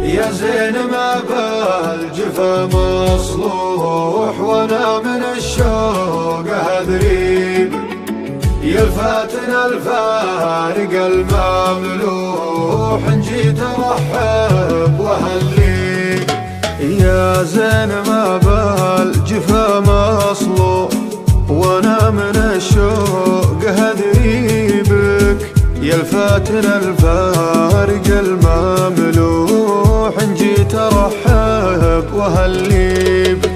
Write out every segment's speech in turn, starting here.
يا زين ما بالجفا مصلوح، وانا من الشوق هذريب. يا الفاتن الفارق المملوح، ان جيت ارحب واهليك. يا زين ما بالجفا مصلوح، وانا من الشوق هذريبك. يا الفاتن الفارق المملوح، ان جيت ارحب واهليبك.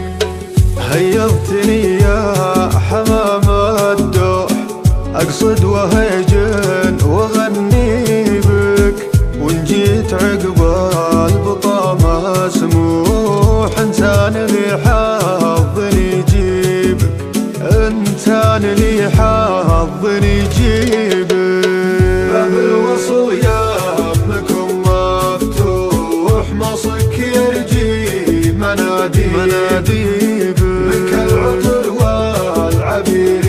هيضتني يا حمام الدوح، اقصد وهيجن واغني بك. وان جيت عقب البطا مسموح، انسان لي حظ يجيبك، انسان لي حظ يجيبك. باب الوصل يمكم مفتوح، مصك يرجي مناديب. منك العطر والعبير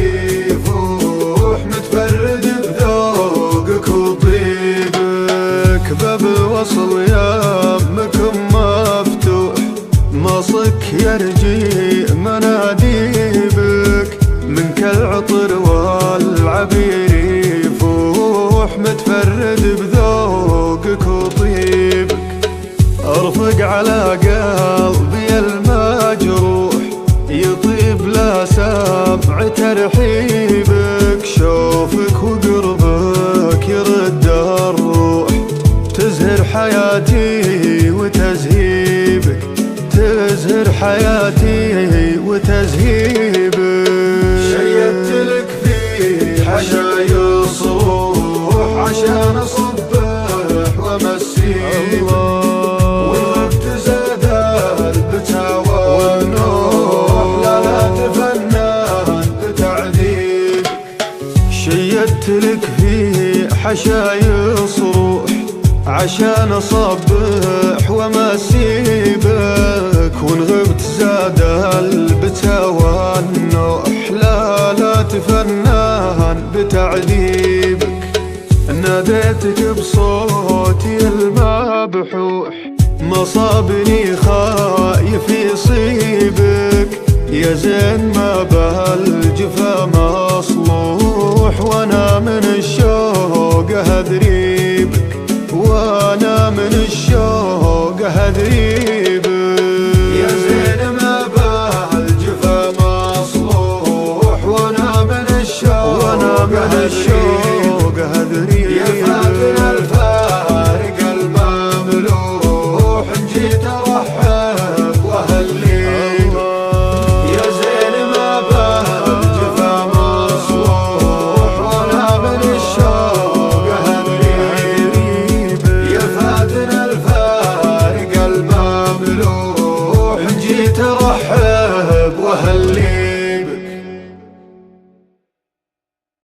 يفوح، متفرد بذوقك وطيبك. باب الوصل يمكم مفتوح، مصك يرجي مناديبك. منك العطر والعبير يفوح، متفرد بذوقك وطيبك. ارفق على قلبي المجروح، يطيب لا سمع ترحيبك. شوفك وقربك يرد الروح، تزهر حياتي وتزهيبك، تزهر حياتي وتزهيبك. شيدت لك في حشايا صروح، عشان اصبح وامسيك. والوقت زاد البتاوى والنوح، لا تفنن بتعذيبك. شيدت لك في حشايا صروح، عشان اصبح وامسيبك. وان غبت زاد البتاوى والنوح، لا تفنن بتعذيبك. ناديتك بصوتي المبحوح، مصابني خايف يصيبك. يا زين ما بالجفا مصلوح، وانا من الشوق هذريبك، وانا من الشوق هذريبك. يا زين ما بالجفا مصلوح، وانا من الشوق هذريبك. يا فاتن الفارق المملوح، ان جيت ارحب واهليك. يا زين ما بالجفا مصلوح، وانا من الشوق هذريبك. يا فاتن الفارق المملوح، ان جيت ارحب واهليك.